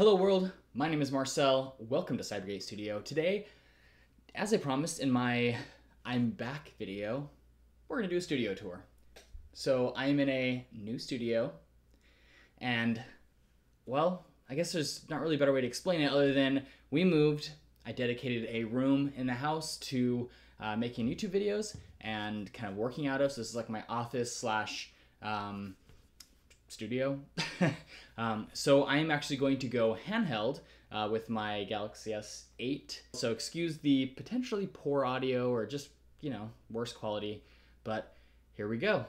Hello world, my name is Marcel. Welcome to CyberGate Studio. Today, as I promised in my I'm back video, we're gonna do a studio tour. So I'm in a new studio and, well, I guess there's not really a better way to explain it other than we moved. I dedicated a room in the house to making YouTube videos and kind of working out of. So this is like my office slash studio. So I'm actually going to go handheld with my Galaxy S8. So excuse the potentially poor audio or just, worse quality, but here we go.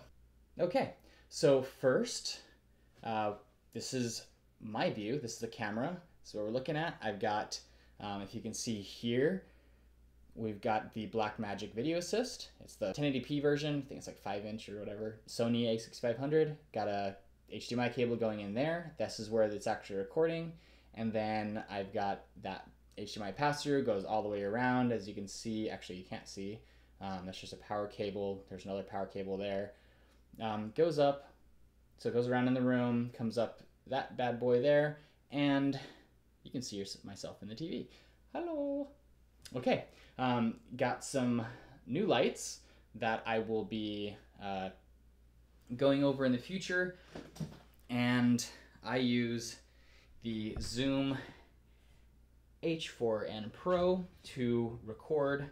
Okay, so first, this is my view. This is the camera. So what we're looking at, I've got, if you can see here, we've got the Blackmagic Video Assist. It's the 1080p version. I think it's like 5-inch or whatever. Sony a6500. Got a HDMI cable going in there. This is where it's actually recording. And then I've got that HDMI pass-through, goes all the way around. As you can see, actually you can't see. That's just a power cable. There's another power cable there. Goes up, so it goes around in the room, comes up that bad boy there, and you can see myself in the TV. Hello. Okay, got some new lights that I will be going over in the future, and I use the Zoom H4n Pro to record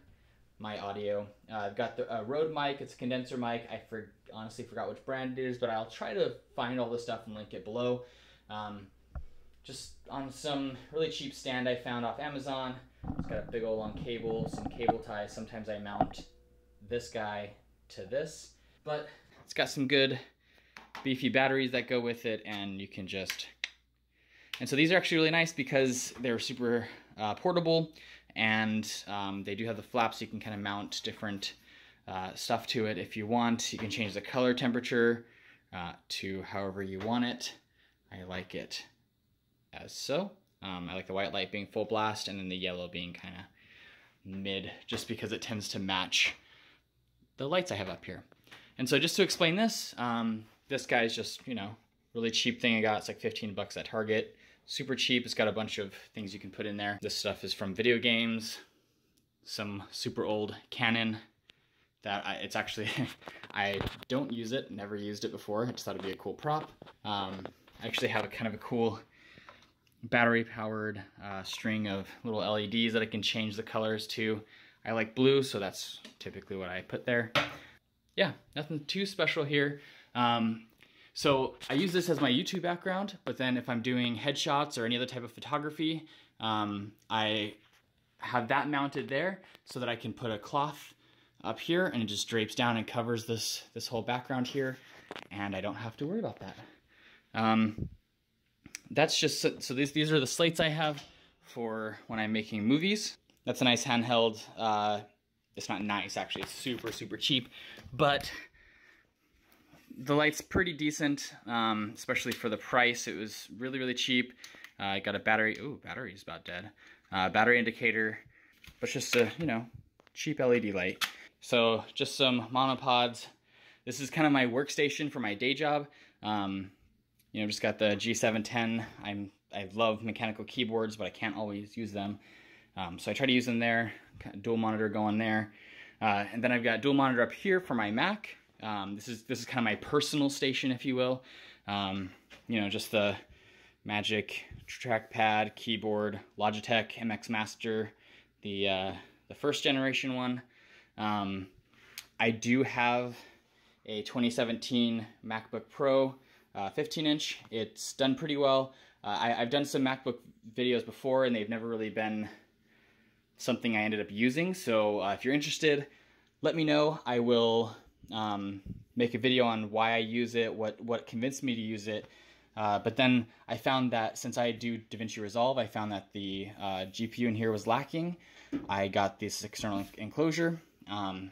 my audio. I've got the Rode mic. It's a condenser mic. I honestly forgot which brand it is, but I'll try to find all this stuff and link it below. Just on some really cheap stand I found off Amazon. It's got a big old long cable, some cable ties. Sometimes I mount this guy to this, but it's got some good beefy batteries that go with it, and you can just... And so these are actually really nice because they're super portable, and they do have the flaps so you can kind of mount different stuff to it if you want. You can change the color temperature to however you want it. I like it as so. I like the white light being full blast and then the yellow being kind of mid, just because it tends to match the lights I have up here. And so just to explain this, this guy's just, really cheap thing I got. It's like 15 bucks at Target. Super cheap. It's got a bunch of things you can put in there. This stuff is from video games, some super old Canon that it's actually, I don't use it, never used it before. I just thought it'd be a cool prop. I actually have a kind of a cool battery powered string of little LEDs that I can change the colors to. I like blue, so that's typically what I put there. Yeah, nothing too special here. So I use this as my YouTube background, but then if I'm doing headshots or any other type of photography, I have that mounted there so that I can put a cloth up here and it just drapes down and covers this whole background here, and I don't have to worry about that. That's just, so these are the slates I have for when I'm making movies. That's a nice handheld. It's not nice, actually. It's super, super cheap, but the light's pretty decent, especially for the price. It was really, really cheap. I got a battery. Ooh, battery's about dead. Battery indicator, but just a, cheap LED light. So just some monopods. This is kind of my workstation for my day job. Just got the G710. I love mechanical keyboards, but I can't always use them. So I try to use them there. Dual monitor going there. And then I've got dual monitor up here for my Mac. This is kind of my personal station, if you will. Just the Magic trackpad, keyboard, Logitech MX Master, the first generation one. I do have a 2017 MacBook Pro 15-inch. It's done pretty well. I've done some MacBook videos before, and they've never really been something I ended up using. So if you're interested, let me know. I will make a video on why I use it, what convinced me to use it. But then I found that since I do DaVinci Resolve, I found that the GPU in here was lacking. I got this external enclosure, and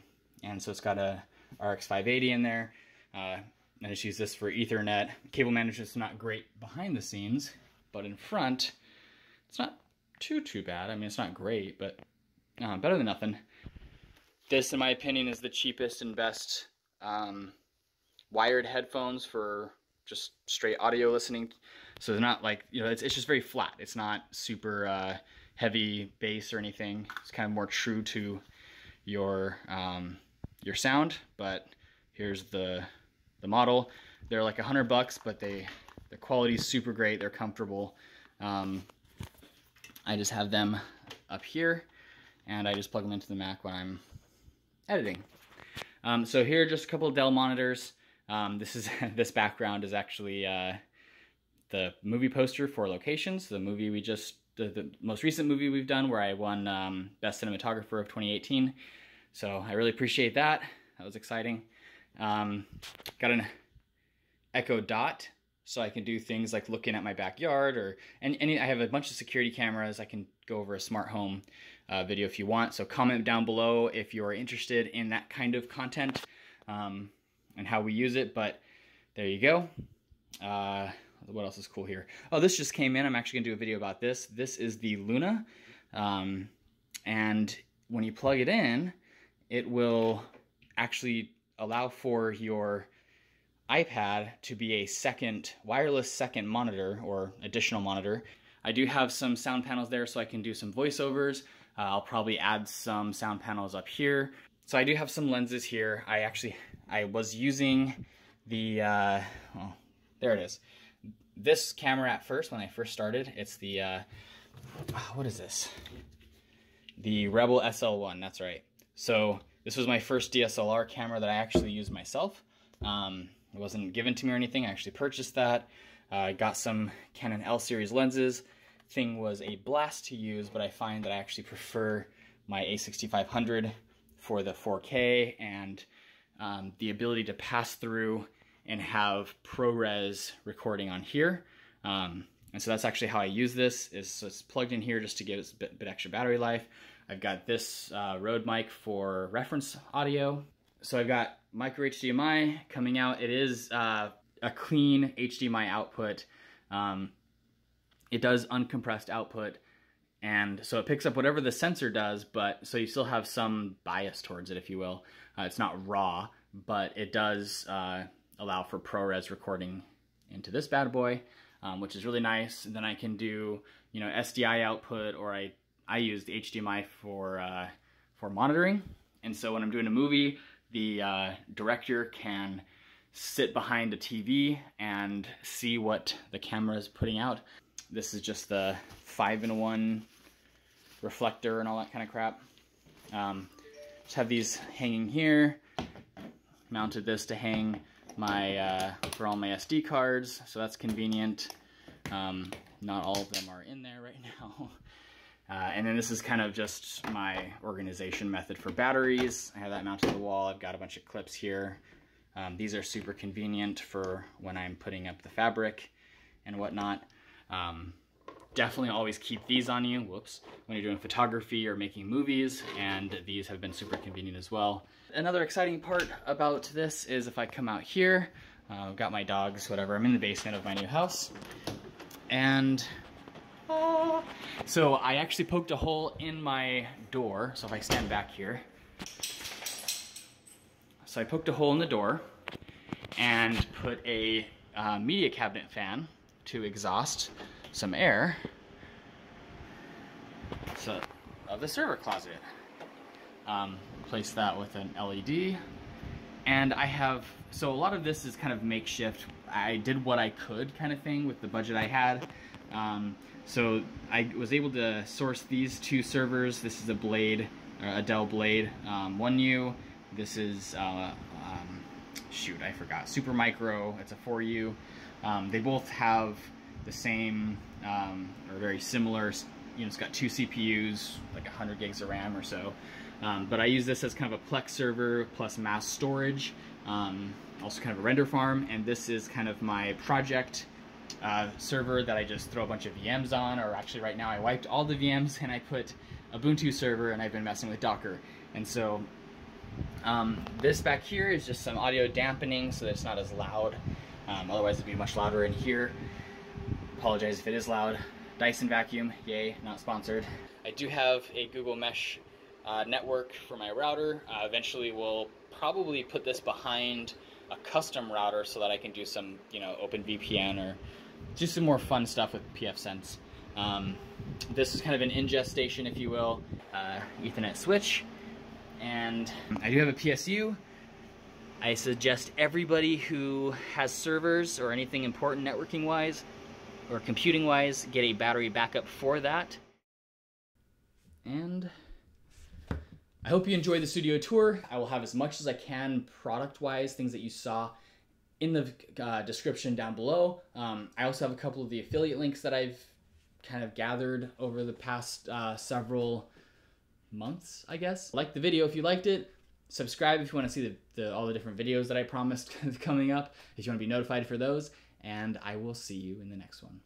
so it's got a RX 580 in there. I just use this for Ethernet. Cable management's not great behind the scenes, but in front, it's not too bad. I mean, it's not great, but better than nothing. This, in my opinion, is the cheapest and best wired headphones for just straight audio listening. So they're not like, you know, it's just very flat. It's not super heavy bass or anything. It's kind of more true to your sound. But here's the model. They're like $100, but the quality is super great. They're comfortable. I just have them up here, and I just plug them into the Mac when I'm editing. So here are just a couple of Dell monitors. This background is actually the movie poster for Locations, the movie the most recent movie we've done, where I won Best Cinematographer of 2018. So I really appreciate that. That was exciting. Got an Echo Dot, so I can do things like looking at my backyard, I have a bunch of security cameras. I can go over a smart home video if you want. So comment down below if you're interested in that kind of content and how we use it. But there you go. What else is cool here? Oh, this just came in. I'm actually gonna do a video about this. This is the Luna, and when you plug it in, it will actually allow for your iPad to be a wireless second monitor or additional monitor. I do have some sound panels there, so I can do some voiceovers. I'll probably add some sound panels up here. So I do have some lenses here. I was using the, well, there it is. This camera at first, when I first started, it's the, what is this? The Rebel SL1, that's right. So this was my first DSLR camera that I actually used myself. It wasn't given to me or anything. I actually purchased that. I got some Canon L series lenses. Thing was a blast to use, but I find that I actually prefer my A6500 for the 4K and the ability to pass through and have ProRes recording on here. And so that's actually how I use this. It's plugged in here just to give it a bit extra battery life. I've got this Rode mic for reference audio. So I've got micro HDMI coming out. It is a clean HDMI output. It does uncompressed output, and so it picks up whatever the sensor does, but so you still have some bias towards it, if you will. It's not raw, but it does allow for ProRes recording into this bad boy, which is really nice. And then I can do, you know, SDI output, or I use the HDMI for monitoring. And so when I'm doing a movie, the director can sit behind a TV and see what the camera is putting out. This is just the 5-in-1 reflector and all that kind of crap. Just have these hanging here. Mounted this to hang my for all my SD cards, so that's convenient. Not all of them are in there right now. And then this is kind of just my organization method for batteries. I have that mounted to the wall. I've got a bunch of clips here. These are super convenient for when I'm putting up the fabric and whatnot. Definitely always keep these on you, whoops, when you're doing photography or making movies, and these have been super convenient as well. Another exciting part about this is if I come out here, I've got my dogs, whatever, I'm in the basement of my new house, and so I actually poked a hole in my door. So if I stand back here, so I poked a hole in the door and put a media cabinet fan to exhaust some air of the server closet. Place that with an LED, and I have, so a lot of this is kind of makeshift. I did what I could kind of thing with the budget I had. So I was able to source these two servers. This is a Blade, a Dell Blade 1U. This is, shoot, I forgot, Supermicro. It's a 4U. They both have the same, or very similar, you know, it's got two CPUs, like 100 gigs of RAM or so. But I use this as kind of a Plex server plus mass storage, also kind of a render farm, and this is kind of my project server that I just throw a bunch of VMs on, or actually right now I wiped all the VMs and I put Ubuntu server, and I've been messing with Docker. And so this back here is just some audio dampening so that it's not as loud. Otherwise it'd be much louder in here. Apologize if it is loud. Dyson vacuum, yay, not sponsored. I do have a Google Mesh network for my router. Eventually we'll probably put this behind a custom router so that I can do some, you know, OpenVPN or do some more fun stuff with pfSense. This is kind of an ingest station, if you will, Ethernet switch, and I do have a PSU. I suggest everybody who has servers or anything important networking wise or computing wise get a battery backup for that. And I hope you enjoyed the studio tour. I will have as much as I can product-wise, things that you saw in the description down below. I also have a couple of the affiliate links that I've kind of gathered over the past several months, I guess. Like the video if you liked it. Subscribe if you want to see all the different videos that I promised coming up, if you want to be notified for those. And I will see you in the next one.